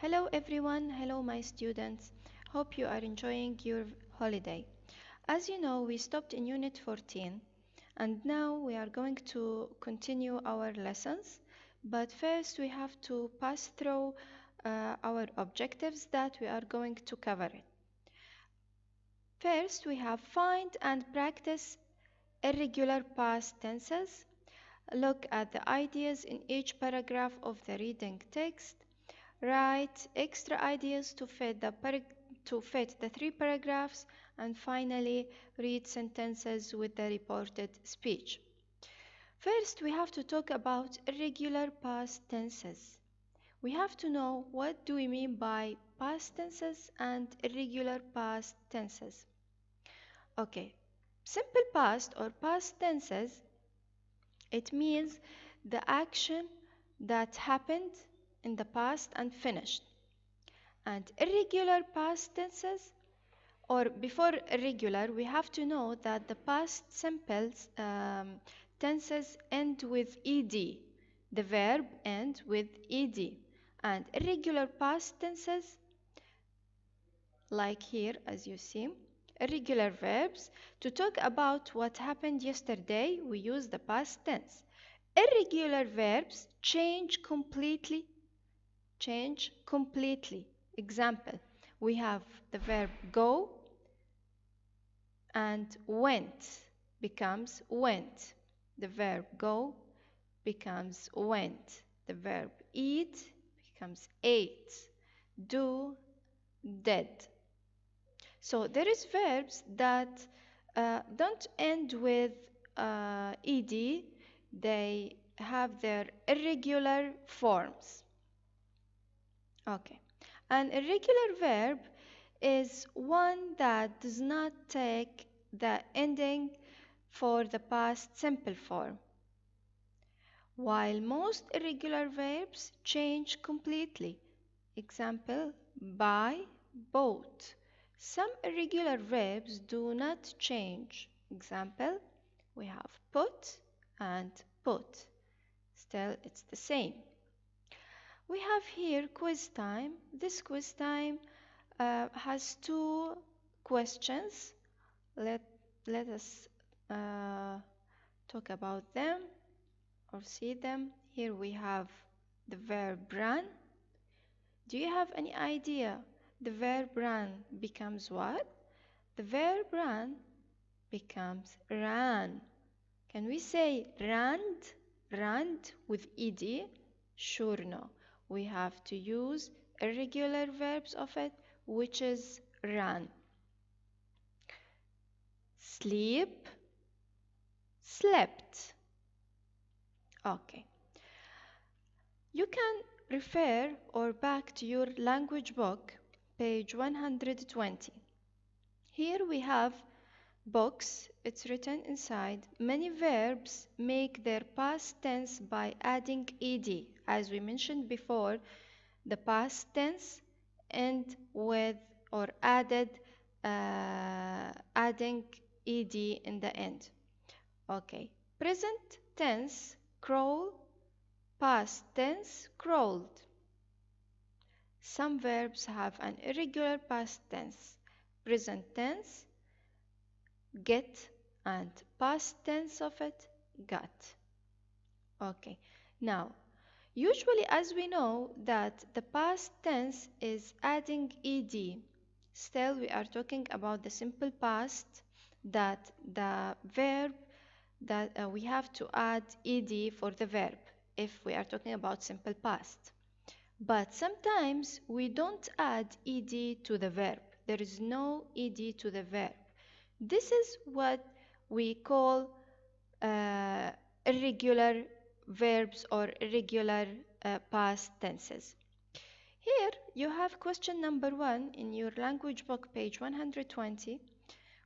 Hello everyone, hello my students. Hope you are enjoying your holiday. As you know, we stopped in Unit 14 and now we are going to continue our lessons. But first we have to pass through our objectives that we are going to cover it. First we have find and practice irregular past tenses. Look at the ideas in each paragraph of the reading text. Write extra ideas to fit the three paragraphs, and finally read sentences with the reported speech. First, we have to talk about irregular past tenses. We have to know what do we mean by past tenses and irregular past tenses. Okay, simple past or past tenses, it means the action that happened in the past and finished. And irregular past tenses, or before irregular, we have to know that the past simple tenses end with ed. The verb end with ed. And irregular past tenses, like here as you see, irregular verbs, to talk about what happened yesterday, we use the past tense. Irregular verbs change completely. Example, we have the verb go and went becomes went. The verb go becomes went. The verb eat becomes ate. Do, did. So there is verbs that don't end with ed. They have their irregular forms. Okay. An irregular verb is one that does not take the ending for the past simple form, while most irregular verbs change completely. Example, buy, bought. Some irregular verbs do not change. Example, we have put and put. Still, it's the same. We have here quiz time. This quiz time has two questions. Let us talk about them or see them. Here we have the verb run. Do you have any idea the verb run becomes what? The verb run becomes ran. Can we say run with ed? Sure no. We have to use irregular verbs of it, which is run. Sleep, slept. Okay. You can refer or back to your language book, page 120. Here we have books. It's written inside. Many verbs make their past tense by adding ed. As we mentioned before, the past tense end with or adding ed in the end. Okay. Present tense, crawl. Past tense, crawled. Some verbs have an irregular past tense. Present tense, get, and past tense of it, got. Okay. Now, usually as we know that the past tense is adding ed, still we are talking about the simple past, that the verb that we have to add ed for the verb if we are talking about simple past. But sometimes we don't add ed to the verb. There is no ed to the verb. This is what we call irregular verbs or irregular past tenses. Here you have question number 1 in your language book, page 120.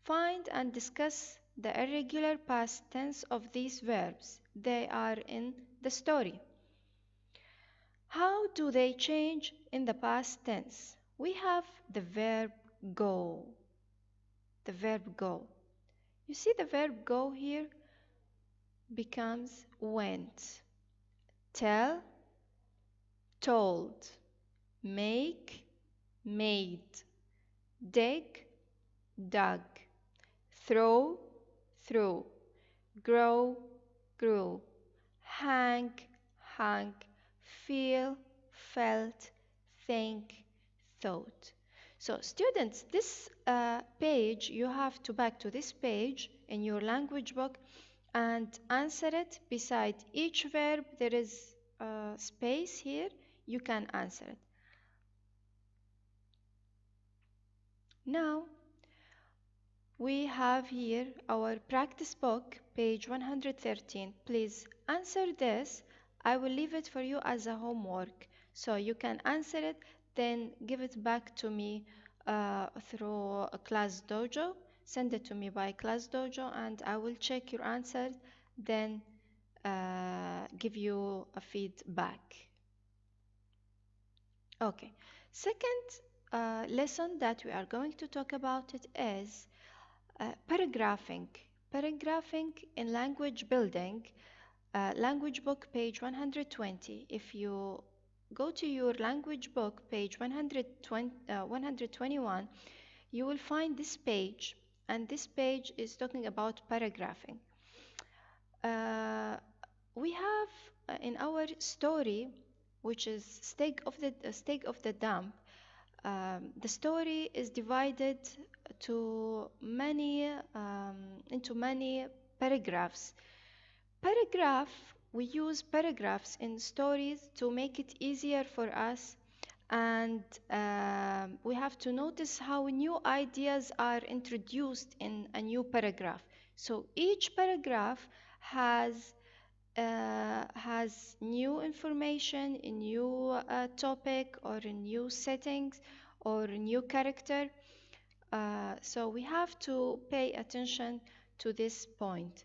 Find and discuss the irregular past tense of these verbs. They are in the story. How do they change in the past tense? We have the verb go. The verb go. You see the verb go here becomes went. Tell, told. make, made, dig, dug, throw, threw, grow, grew, hang, hung, feel, felt, think, thought. So students, this page, you have to back to this page in your language book and answer it. Beside each verb, there is a space here. You can answer it. Now, we have here our practice book, page 113. Please answer this. I will leave it for you as a homework. So you can answer it, then give it back to me through a Class Dojo. Send it to me by Class Dojo and I will check your answers, then give you a feedback. Okay. Second lesson that we are going to talk about it is paragraphing. Paragraphing in language building, language book page 120. If you go to your language book page 121, you will find this page, and this page is talking about paragraphing. We have in our story, which is Stake of the Dump, the story is divided to into many paragraphs. We use paragraphs in stories to make it easier for us, and we have to notice how new ideas are introduced in a new paragraph. So each paragraph has new information, a new topic, or a new settings, or a new character. So we have to pay attention to this point.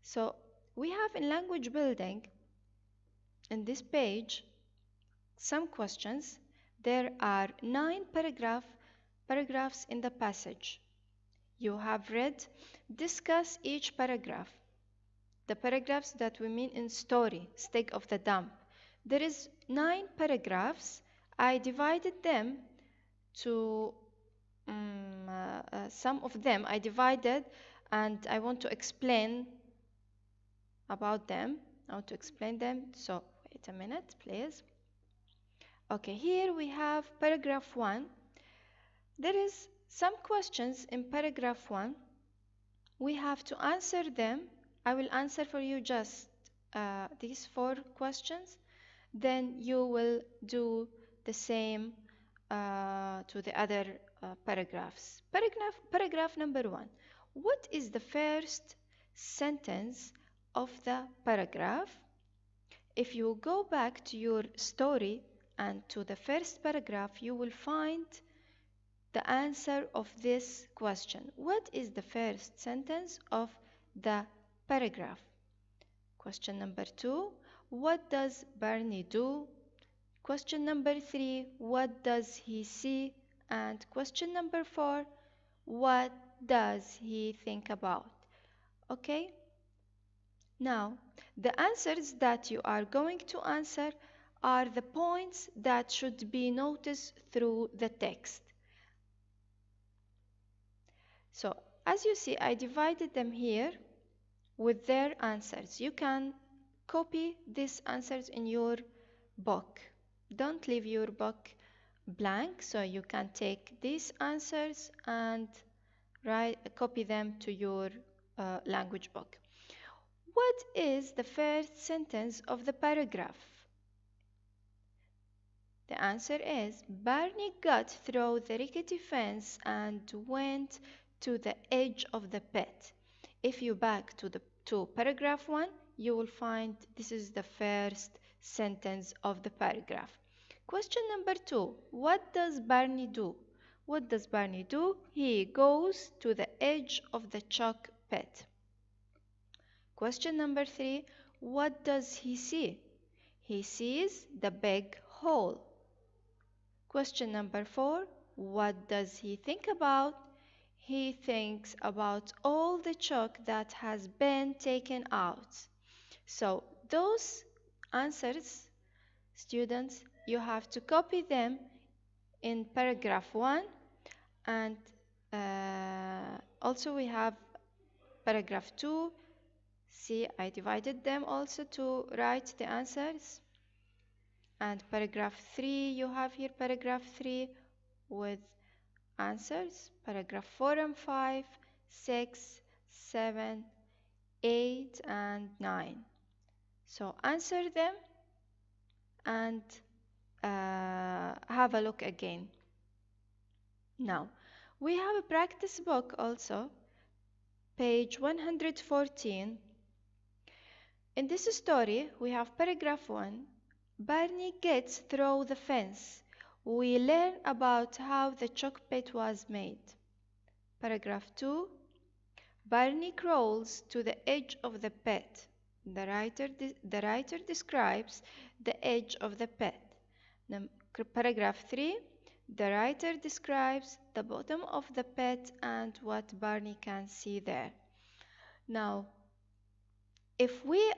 So we have in language building, in this page, some questions. There are 9 paragraphs in the passage. You have read, discuss each paragraph. The paragraphs that we mean in story, Stake of the Dump. There is 9 paragraphs. I divided them to some of them I divided, and I want to explain about them. I want to explain them. So wait a minute, please. Okay, here we have paragraph 1. There is some questions in paragraph 1. We have to answer them. I will answer for you just these 4 questions. Then you will do the same to the other paragraphs. Paragraph number 1. What is the first sentence of the paragraph? If you go back to your story and to the first paragraph, you will find the answer of this question. What is the first sentence of the paragraph? Question number 2. What does Barney do? Question number 3. What does he see? And question number 4. What does he think about? Okay? Now, the answers that you are going to answer are the points that should be noticed through the text. So, as you see, I divided them here with their answers. You can copy these answers in your book. Don't leave your book blank, so you can take these answers and copy them to your language book. What is the first sentence of the paragraph? The answer is Barney got through the rickety fence and went to the edge of the pit. If you back to paragraph 1, you will find this is the first sentence of the paragraph. Question number 2. What does Barney do? What does Barney do? He goes to the edge of the chalk pit. Question number 3. What does he see? He sees the big hole. Question number 4. What does he think about? He thinks about all the chalk that has been taken out. So those answers, students, you have to copy them in paragraph 1, and also we have paragraph 2. See, I divided them also to write the answers. And paragraph 3, you have here paragraph 3 with answers. Paragraph 4 and 5, 6, 7, 8, and 9. So answer them and have a look again. Now, we have a practice book also, page 114. In this story, we have paragraph 1. Barney gets through the fence. We learn about how the chalk pit was made. Paragraph 2. Barney crawls to the edge of the pit. The writer describes the edge of the pit. Paragraph 3. The writer describes the bottom of the pit and what Barney can see there. Now, if we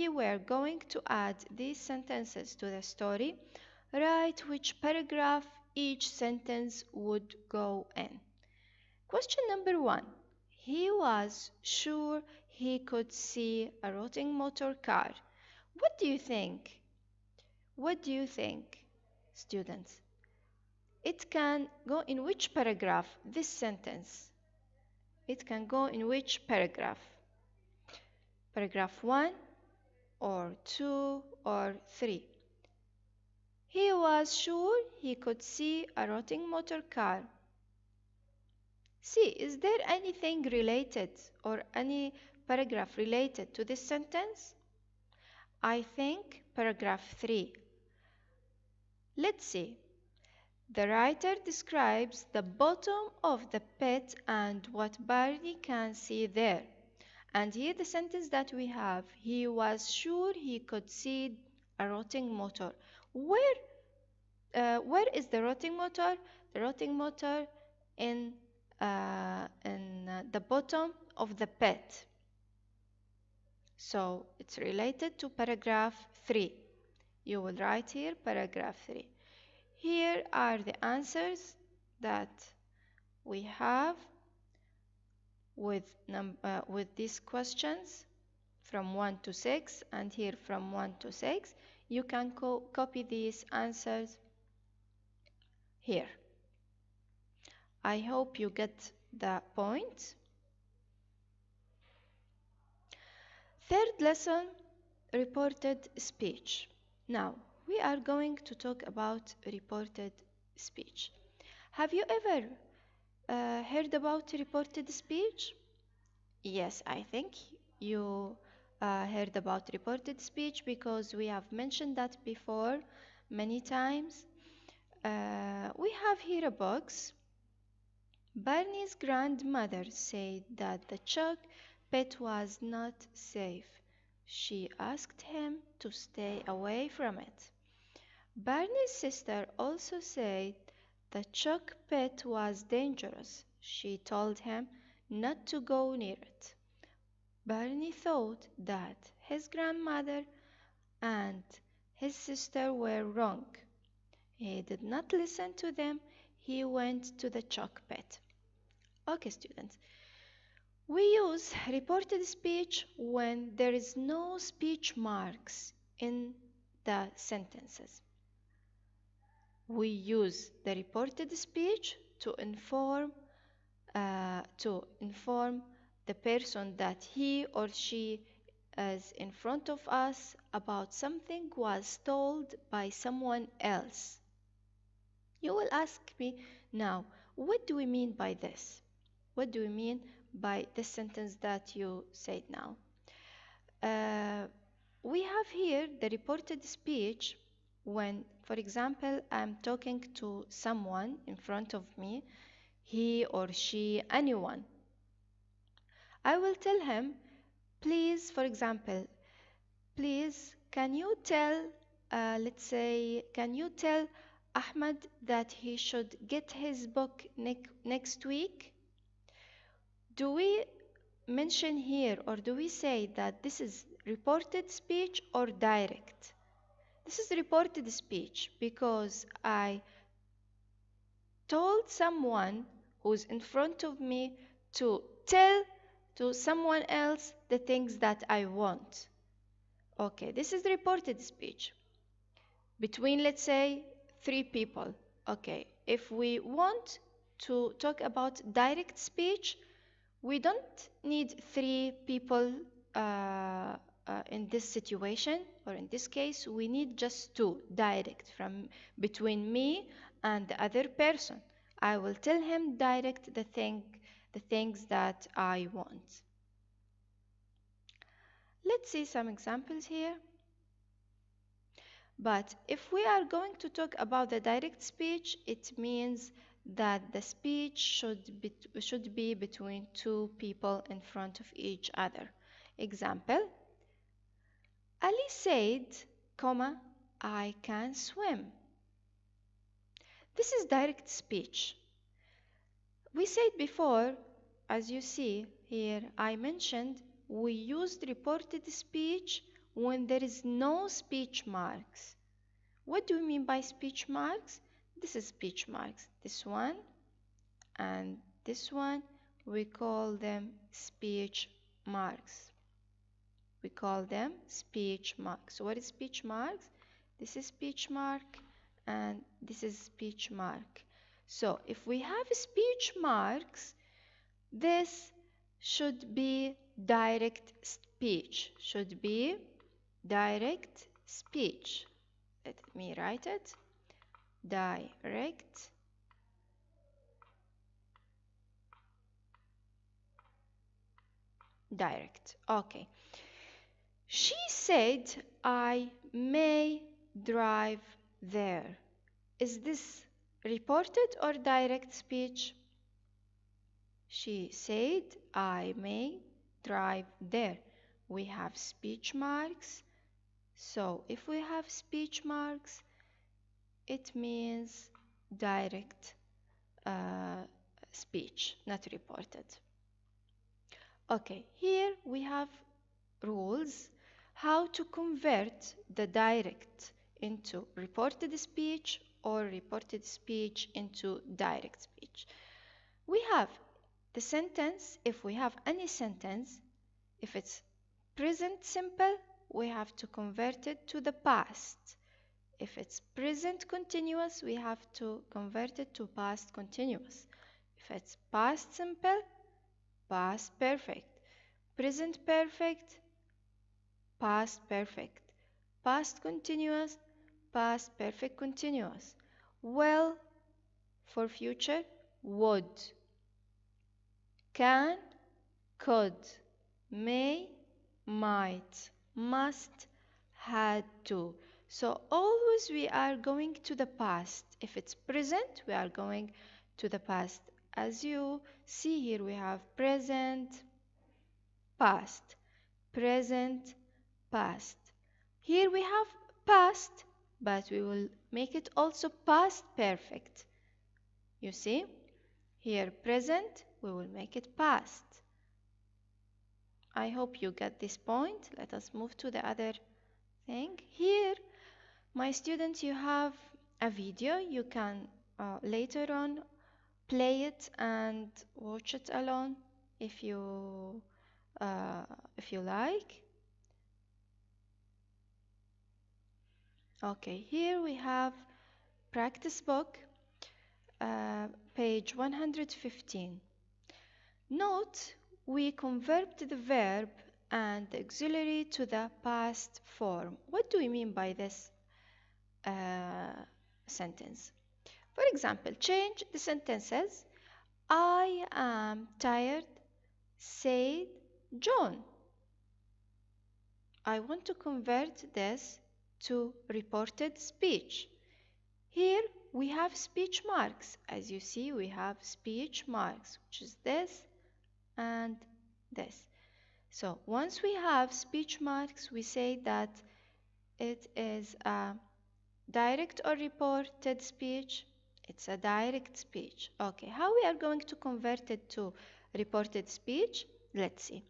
were going to add these sentences to the story, write which paragraph each sentence would go in. Question number 1. He was sure he could see a rotting motor car. What do you think? What do you think, students? It can go in which paragraph, this sentence? It can go in which paragraph? Paragraph 1 or 2 or 3. He was sure he could see a rotting motor car. See, is there anything related or any paragraph related to this sentence? I think paragraph 3. Let's see. The writer describes the bottom of the pit and what Barney can see there. And here the sentence that we have, he was sure he could see a rotting motor. Where is the rotting motor? The rotting motor in the bottom of the pit. So it's related to paragraph 3. You will write here paragraph 3. Here are the answers that we have with these questions from 1 to 6, and here from 1 to 6. You can copy these answers here. I hope you get the point. Third lesson, reported speech. Now, we are going to talk about reported speech. Have you ever heard about reported speech? Yes, I think you heard about reported speech because we have mentioned that before many times. We have here a box. Barney's grandmother said that the chalk pit was not safe. She asked him to stay away from it. Barney's sister also said the chalk pit was dangerous. She told him not to go near it. Barney thought that his grandmother and his sister were wrong. He did not listen to them. He went to the chalk pit. Okay, students. We use reported speech when there is no speech marks in the sentences. We use the reported speech to inform the person that he or she is in front of us about something was told by someone else. You will ask me now, what do we mean by this? What do we mean by this sentence that you said now? We have here the reported speech when, for example, I'm talking to someone in front of me, he or she, anyone. I will tell him, please, for example, please, can you tell, let's say, can you tell Ahmed that he should get his book next week? Do we mention here or do we say that this is reported speech or direct? This is reported speech because I told someone who's in front of me to tell to someone else the things that I want. Okay, this is reported speech between, let's say, three people. Okay, if we want to talk about direct speech, we don't need three people in this situation, or in this case, we need just two direct from between me and the other person. I will tell him direct the things that I want. Let's see some examples here. But if we are going to talk about the direct speech, it means that the speech should be between two people in front of each other. Example, Ali said, comma, I can swim. This is direct speech. We said before, as you see here, I mentioned we used reported speech when there is no speech marks. What do we mean by speech marks? This is speech marks. This one and this one, we call them speech marks. We call them speech marks. So what is speech marks? This is speech mark and this is speech mark. So if we have speech marks, this should be direct speech. Should be direct speech. Let me write it. Direct Okay. She said, I may drive there. Is this reported or direct speech? She said, I may drive there. We have speech marks. So if we have speech marks, it means direct speech, not reported. Okay, here we have rules how to convert the direct into reported speech or reported speech into direct speech. We have the sentence. If we have any sentence, if it's present simple, we have to convert it to the past. If it's present continuous, we have to convert it to past continuous. If it's past simple, past perfect. Present perfect, past perfect. Past continuous, past perfect continuous. Will for future, would. Can, could. May, might. Must, had to. So always we are going to the past. If it's present, we are going to the past. As you see here, we have present, past, present, past. Here we have past, but we will make it also past perfect. You see? Here present, we will make it past. I hope you get this point. Let us move to the other thing. Here, my students, you have a video. You can later on play it and watch it alone if you like. Okay, here we have practice book, page 115. Note, we convert the verb and the auxiliary to the past form. What do we mean by this sentence? For example, change the sentences. I am tired, said John. I want to convert this to reported speech. Here we have speech marks. As you see, we have speech marks, which is this and this. So once we have speech marks, we say that it is a direct or reported speech. It's a direct speech. Okay, how we are going to convert it to reported speech? Let's see.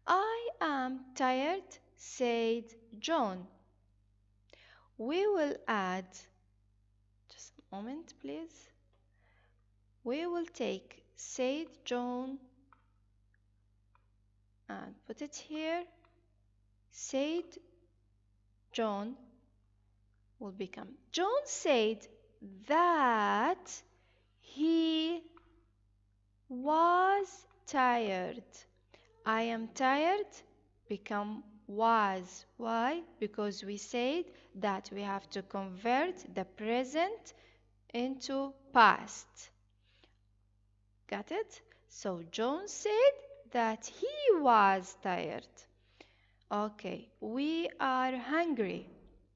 I am tired, said John. we will add, just a moment please, we will take said John and put it here. Said John will become, John said that he was tired. I am tired become was. Why? Because we said that we have to convert the present into past. Got it? So John said that he was tired. Okay, we are hungry.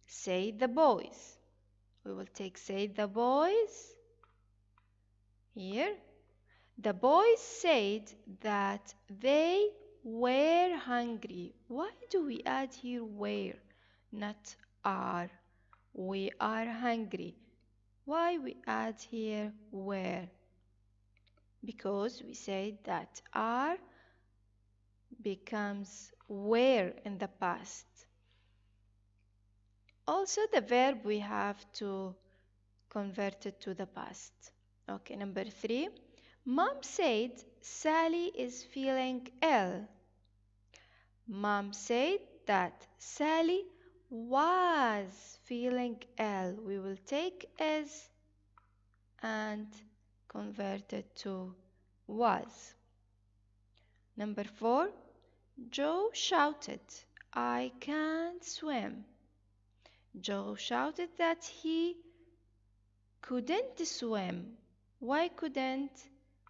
Say the boys. We will take say the boys here. The boys said that they were hungry. Why do we add here were, not are? We are hungry. Why we add here were? Because we said that are becomes were in the past. Also the verb we have to convert it to the past. Okay, number 3. Mom said Sally is feeling ill. Mom said that Sally was feeling ill. We will take is and convert it to was. Number 4. Joe shouted, I can't swim. Joe shouted that he couldn't swim. Why couldn't?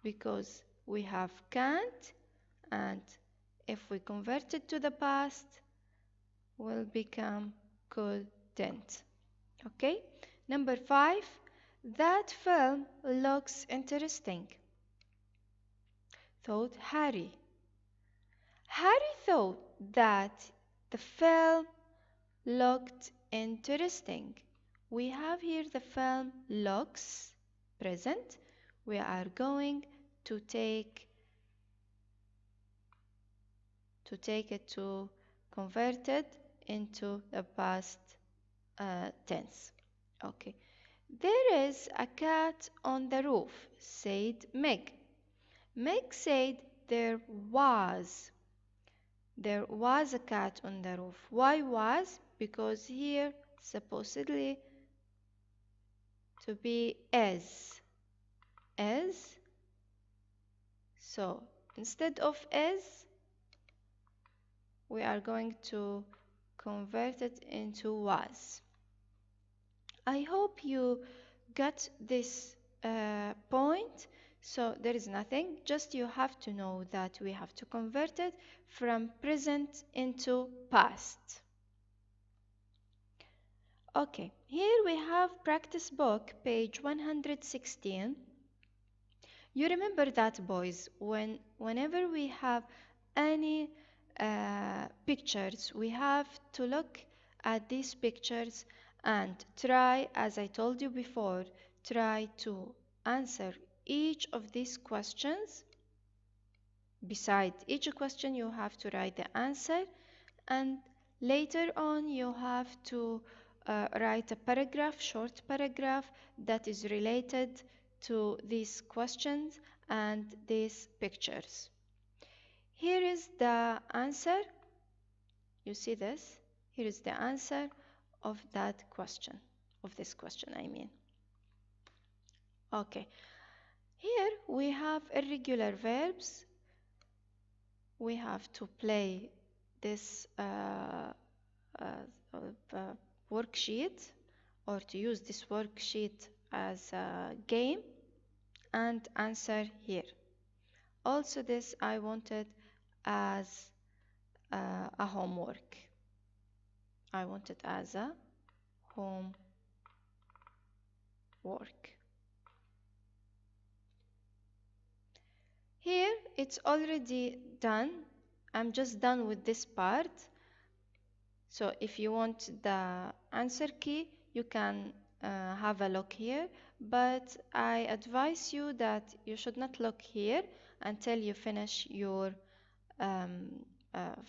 Because we have can't, and if we convert it to the past, will become couldn't. Okay? Number 5. That film looks interesting, thought Harry. Harry thought that the film looked interesting. We have here the film looks, present. We are going to take it to convert it into the past tense. Okay. There is a cat on the roof, said Meg. Meg said there was a cat on the roof. Why was? Because here supposedly to be is. So instead of is, we are going to convert it into was. I hope you got this point. So there is nothing, just you have to know that we have to convert it from present into past. Okay, here we have practice book, page 116. You remember that, boys, whenever we have any pictures, we have to look at these pictures and try, as I told you before, try to answer each of these questions. Beside each question, you have to write the answer, and later on, you have to write a paragraph, short paragraph, that is related to these questions and these pictures. Here is the answer. You see this? Here is the answer of that question, of this question, I mean. Okay. Here we have irregular verbs. We have to play this worksheet, or to use this worksheet as a game and answer here. Also this I wanted as a homework. I want it as a homework. Here it's already done. I'm just done with this part. So if you want the answer key, you can have a look here, but I advise you that you should not look here until you finish your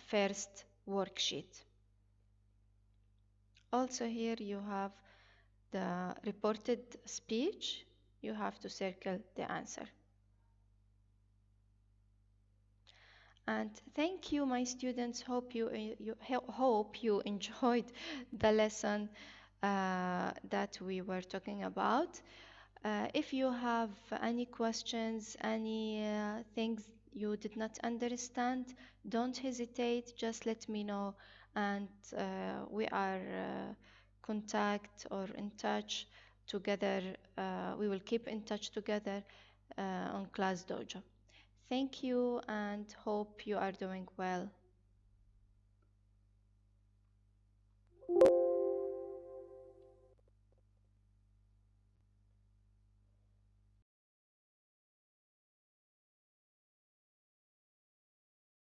first worksheet. Also here you have the reported speech. You have to circle the answer. And thank you, my students. Hope you enjoyed the lesson that we were talking about. If you have any questions, any things you did not understand, don't hesitate. Just let me know, and we are contact or in touch together. We will keep in touch together on Class Dojo. Thank you and hope you are doing well.